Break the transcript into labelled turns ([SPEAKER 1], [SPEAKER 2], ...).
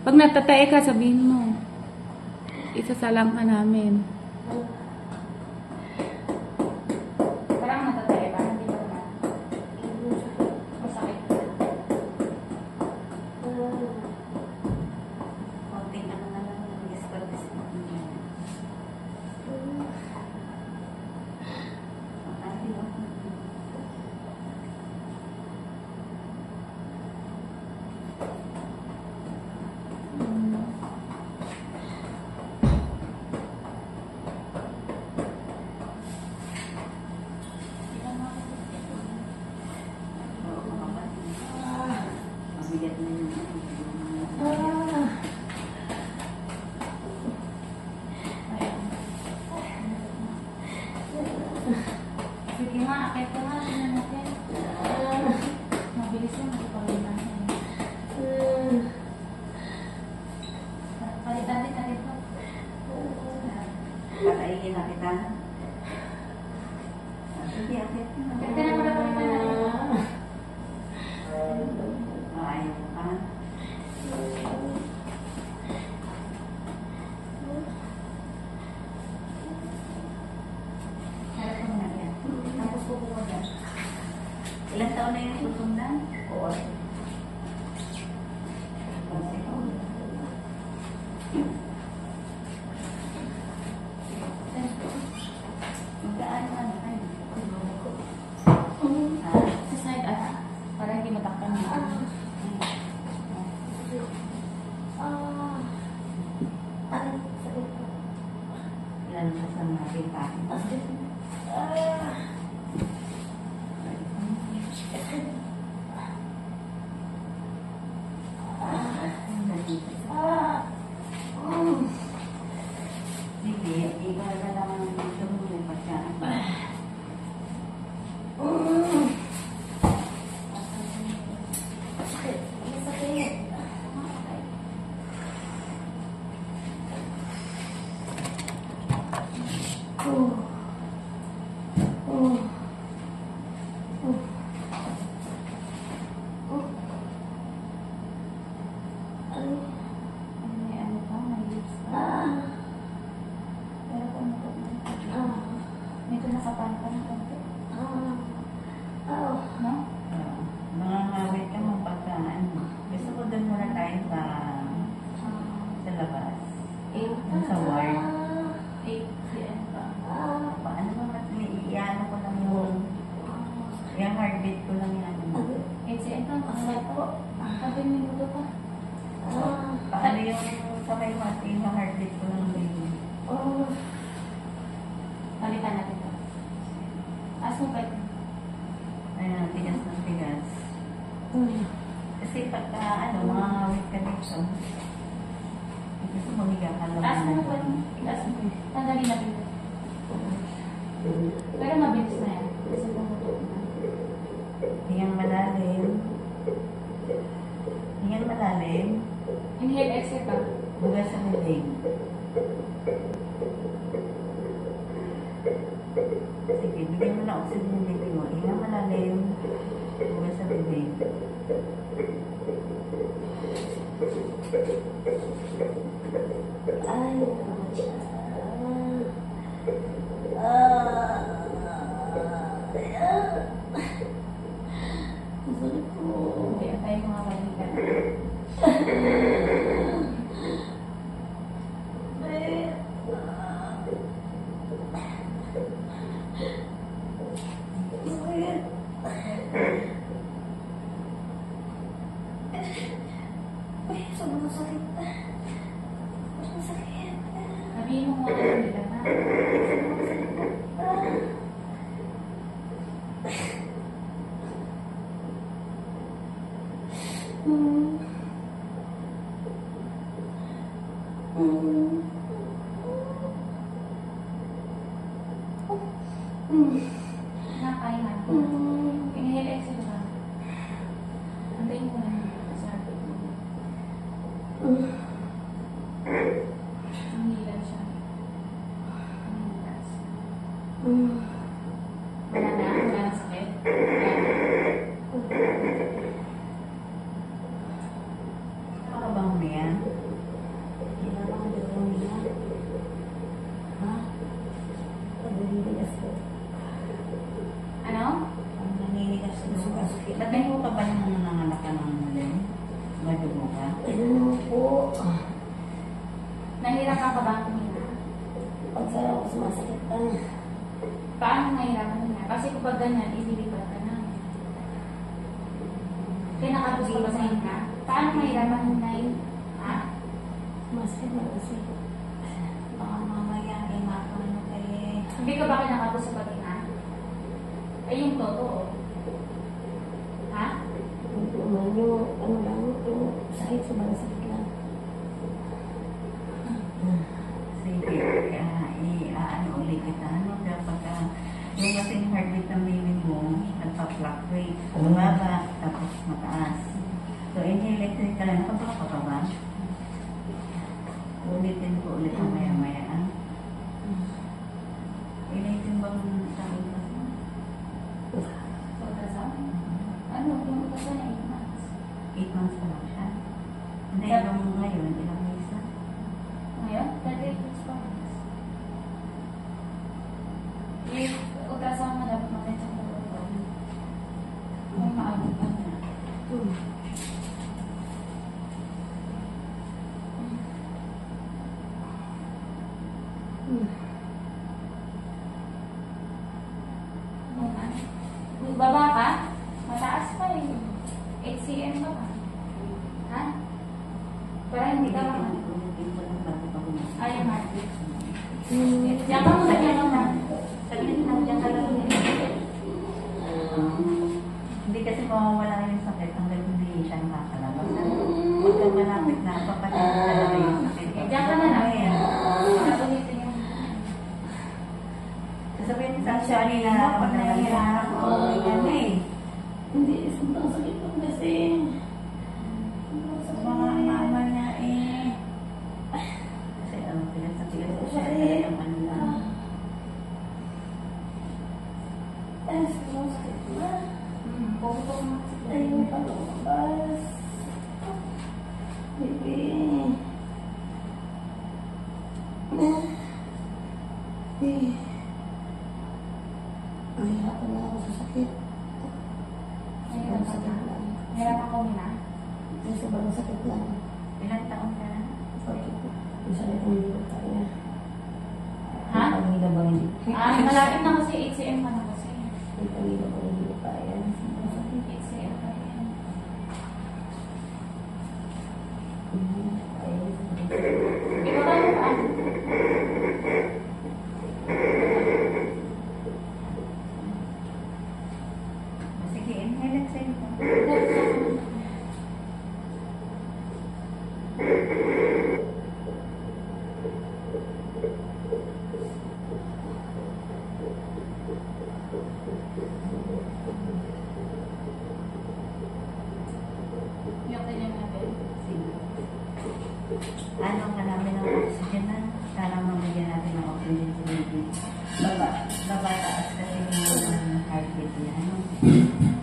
[SPEAKER 1] Pag natatae ka, sabihin mo. Isasalang ka namin.
[SPEAKER 2] Parang natatae ba? Hindi ba naman? Masakit. Konting ano na lang. Nag-discard-discard niya. Mabigat na yun. Sige nga, akit ko nga. Tingnan natin. Mabilis lang. Matupagin natin. Palitan din natin ito. Patayin na kita. Sige, akit. Akit ka na muna palitan natin. Ayaw ka. Harap mo na yan. Tapos pupuko dyan. Ilang taon na yung susundan? Oo. Magkaan ka na kayo. Sa side ata. Para hindi matakpan mo. Ilan ka sa mga pinpakin? Sige, iba na lang ang dito mo yung pagkaan. Medyo nakapanta ng konti. No? Mga ngawit ka mong pagkaan. Gusto ko doon muna tayo sa labas. Sa ward. 8 cm pa. Paano mo mas iiano ko lang yung heartbeat ko lang yan. 8 cm pa? Masaya po. 7 minuto pa. Paano yung sabay mati yung heartbeat ko lang yun? Palitan natin ito. As mo ba ito? Ayan, tigas ng tigas. Kasi pagka, mga ngawit ka dito, kasi humiga ka lang. As mo ba ito? Tigas mo. Tanggalin natin ito. Pero mabilis na yan. Kasi pumutok na. Hingang malalim. Hingang malalim. Inhale, exhale ka. Buga sa bibig. Sige, bigyan mo na oxygen ng bibig mo. Hingang malalim. Buga sa bibig. Hindi tayo mga kaibigan.
[SPEAKER 3] Sobrang sakit. Sobrang sakit.
[SPEAKER 2] Sabihin mo mga kaibigan na. Nakain na. Inhale, exhale ka. Antayin mo na. Ang hilan siya. Ang hilas. Wala na? Wala na sakit?
[SPEAKER 1] Nakabang mo yan?
[SPEAKER 2] May huka ba nang nanganganak ka ng muli? Madugo ka?
[SPEAKER 3] Ano po?
[SPEAKER 1] Nahirapan ka ba kumina?
[SPEAKER 3] Pag sa'yo ako sumasakit lang.
[SPEAKER 1] Paano nahirapan kumina? Kasi kapag ganyan, ililipat ka na. Kaya nakapos ka ba sa hinga? Paano mahirapan kumina yun? Ha?
[SPEAKER 3] Sumasakit lang kasi.
[SPEAKER 2] Baka mamaya ay makaano kayo.
[SPEAKER 1] Hindi ka ba kinakapos sa paghinga? Ay, yung totoo. Ha?
[SPEAKER 3] Hindi naman yung, ano lang, yung sakit, sobrang sakit lang.
[SPEAKER 2] Sige, ano ulit kita. Ano, kapag yung kasing heartbeat ng baby mo, nagpa-fluctuate. Bumaba, tapos mataas. So, inhale ka lang. Nakabaka ka ba? Ulitin ko ulit ang maya-maya. Ulitin bang sabi ka?
[SPEAKER 1] Ultrasound? Ano? Yung ultrasound ay 8 months.
[SPEAKER 2] 8 months pa lang siya. Hindi, yung ngayon, ilang months na?
[SPEAKER 1] Ngayon? 38 weeks pa. Yung ultrasound mo dapat mag-check sa ultrasound. May maabot pa na. Baba ka? Mataas pa eh. 8 cm ka pa. Ha? Para hindi ka lang.
[SPEAKER 2] Ulitin ko lang bago pa gumawa.
[SPEAKER 1] Ay, heartbeat. Diyan ka muna, diyan ka muna. Sabihin na, diyan ka lang.
[SPEAKER 2] Hindi kasi mawawala yung sakit hanggang hindi siya nakakalabas. Pagka malapit na, papatid talaga yung sakit.
[SPEAKER 1] Diyan ka na lang. Ulitin yung...
[SPEAKER 2] Sabihin sa siya nila, pag nahihirap ako, yan eh.
[SPEAKER 3] Hindi, sobrang sakit lang kasi.
[SPEAKER 2] Sa mga mama niya eh. Kasi pilas sa pilas ko siya, talagang ano lang.
[SPEAKER 3] Ay, sobrang sakit na.
[SPEAKER 1] Puputok mo.
[SPEAKER 3] Ayun pa lumabas. Baby. Mahirapan na ako sa sakit. Sobrang sakit lang.
[SPEAKER 1] Nahirapan ko na.
[SPEAKER 3] Sobrang sakit lang.
[SPEAKER 2] Ilang taon ka na?
[SPEAKER 3] Yung sakit ng dito tayo.
[SPEAKER 1] Ha?
[SPEAKER 3] Yung pangila ba hindi?
[SPEAKER 1] Malapit na kasi 8 cm ka na kasi.
[SPEAKER 3] Yung pangila ba hindi pa yan? Sobrang sakit.
[SPEAKER 1] 8 cm ka yan. Ikaw ka mo pa.
[SPEAKER 2] Sige, inhale, exhale.
[SPEAKER 1] Yung kanya natin.
[SPEAKER 2] Sige. Ano ka namin ng oxygen na? Para mabigyan natin ng oxygen sa baby. Baba taas kasi yung heartbeat niya. Ano?